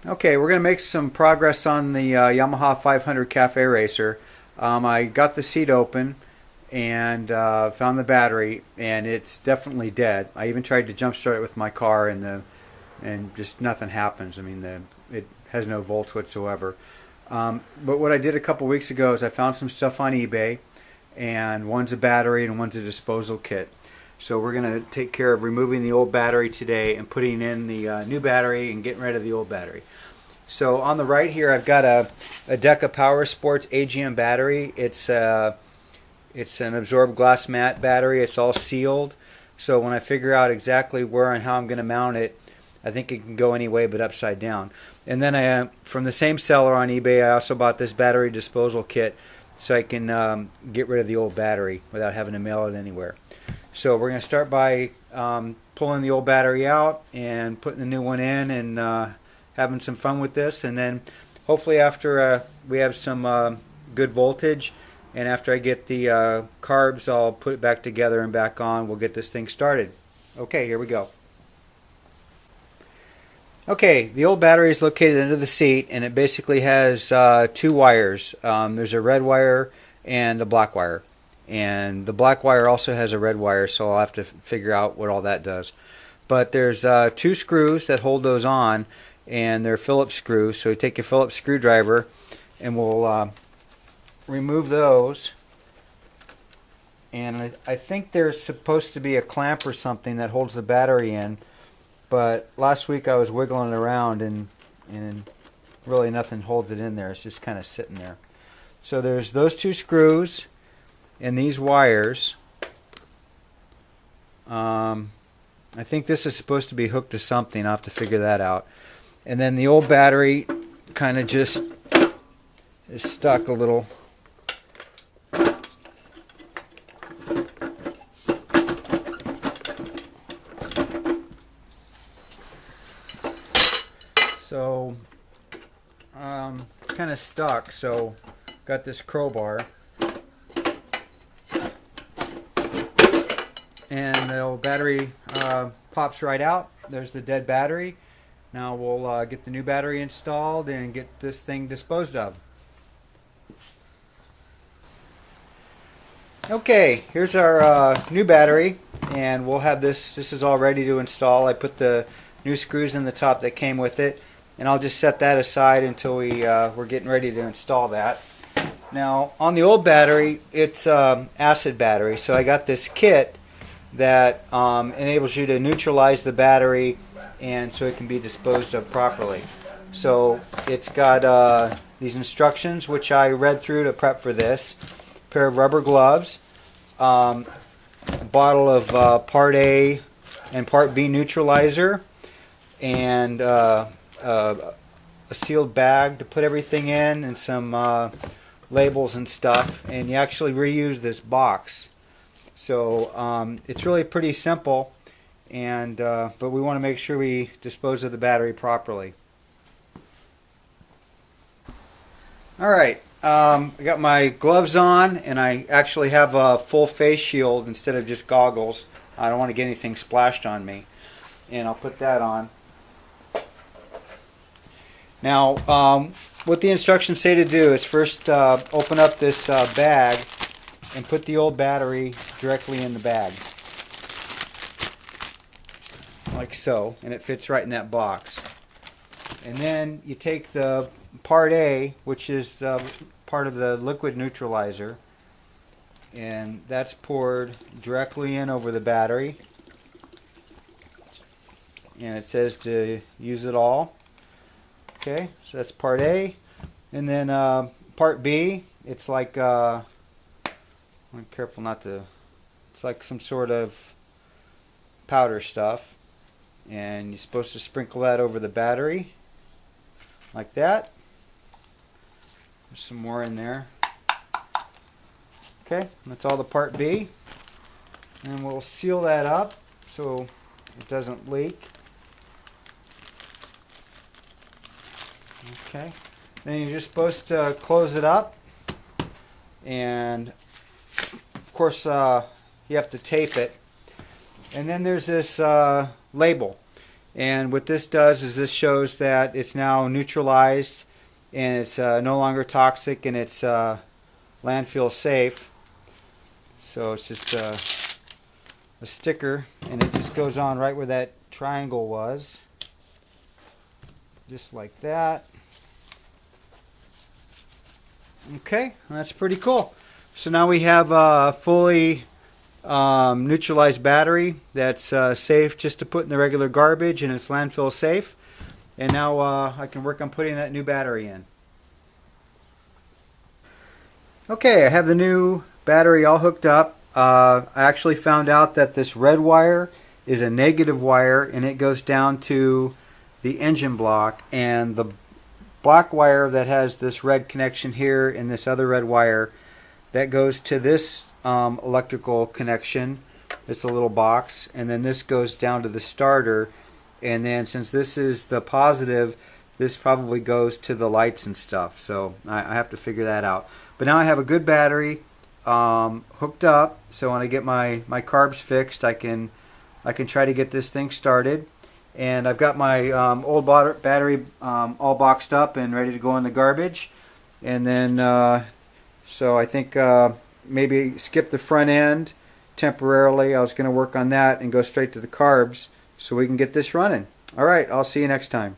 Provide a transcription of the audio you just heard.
Okay, we're going to make some progress on the Yamaha 500 Cafe Racer. I got the seat open and found the battery, and it's definitely dead. I even tried to jump start it with my car, and just nothing happens. I mean, it has no volts whatsoever. But what I did a couple weeks ago is I found some stuff on eBay, and one's a battery and one's a disposal kit. So we're going to take care of removing the old battery today and putting in the new battery and getting rid of the old battery. So on the right here, I've got a Deca Power Sports AGM battery. It's an absorbed glass mat battery. It's all sealed. So when I figure out exactly where and how I'm going to mount it, I think it can go any way but upside down. And then from the same seller on eBay, I also bought this battery disposal kit so I can get rid of the old battery without having to mail it anywhere. So we're going to start by pulling the old battery out and putting the new one in and having some fun with this. And then hopefully after we have some good voltage and after I get the carbs, I'll put it back together and back on. We'll get this thing started. Okay, here we go. Okay, the old battery is located under the seat, and it basically has two wires. There's a red wire and a black wire. And the black wire also has a red wire, so I'll have to figure out what all that does. But there's two screws that hold those on, and they're Phillips screws. So you take your Phillips screwdriver, and we'll remove those. And I think there's supposed to be a clamp or something that holds the battery in. But last week I was wiggling it around, and really nothing holds it in there. It's just kind of sitting there. So there's those two screws and these wires. I think this is supposed to be hooked to something. I'll have to figure that out. And then the old battery kind of just is stuck a little. So it's kind of stuck. So got this crowbar. And the battery pops right out. There's the dead battery. Now we'll get the new battery installed and get this thing disposed of. Okay, here's our new battery, and we'll have this. This is all ready to install. I put the new screws in the top that came with it, and I'll just set that aside until we're getting ready to install that. Now on the old battery, it's acid battery, so I got this kit that enables you to neutralize the battery and so it can be disposed of properly. So it's got these instructions which I read through to prep for this. A pair of rubber gloves, a bottle of Part A and Part B neutralizer, and a sealed bag to put everything in, and some labels and stuff. And you actually reuse this box. So it's really pretty simple, and but we want to make sure we dispose of the battery properly. Alright, I got my gloves on, and I actually have a full face shield instead of just goggles. I don't want to get anything splashed on me, and I'll put that on. Now what the instructions say to do is first open up this bag and put the old battery directly in the bag, like so, and it fits right in that box. And then you take the Part A, which is part of the liquid neutralizer, and that's poured directly in over the battery, and it says to use it all. Okay, so that's Part A. And then Part B, it's like I'm careful not to. It's like some sort of powder stuff, and you're supposed to sprinkle that over the battery like that. There's some more in there. Okay, that's all the Part B, and we'll seal that up so it doesn't leak. Okay, then you're just supposed to close it up, and of course you have to tape it. And then there's this label, And what this does is this shows that it's now neutralized and it's no longer toxic and it's landfill safe. So it's just a sticker, and it just goes on right where that triangle was, just like that. Okay, that's pretty cool. So now we have a fully neutralized battery that's safe just to put in the regular garbage, and it's landfill safe. And now I can work on putting that new battery in. Okay, I have the new battery all hooked up. I actually found out that this red wire is a negative wire, and it goes down to the engine block, and the black wire that has this red connection here and this other red wire that goes to this electrical connection. It's a little box, and then this goes down to the starter, and then since this is the positive, this probably goes to the lights and stuff, so I have to figure that out. But now I have a good battery hooked up, so when I get my carbs fixed, I can try to get this thing started. And I've got my old battery all boxed up and ready to go in the garbage. And then so I think maybe skip the front end temporarily. I was going to work on that and go straight to the carbs so we can get this running. All right, I'll see you next time.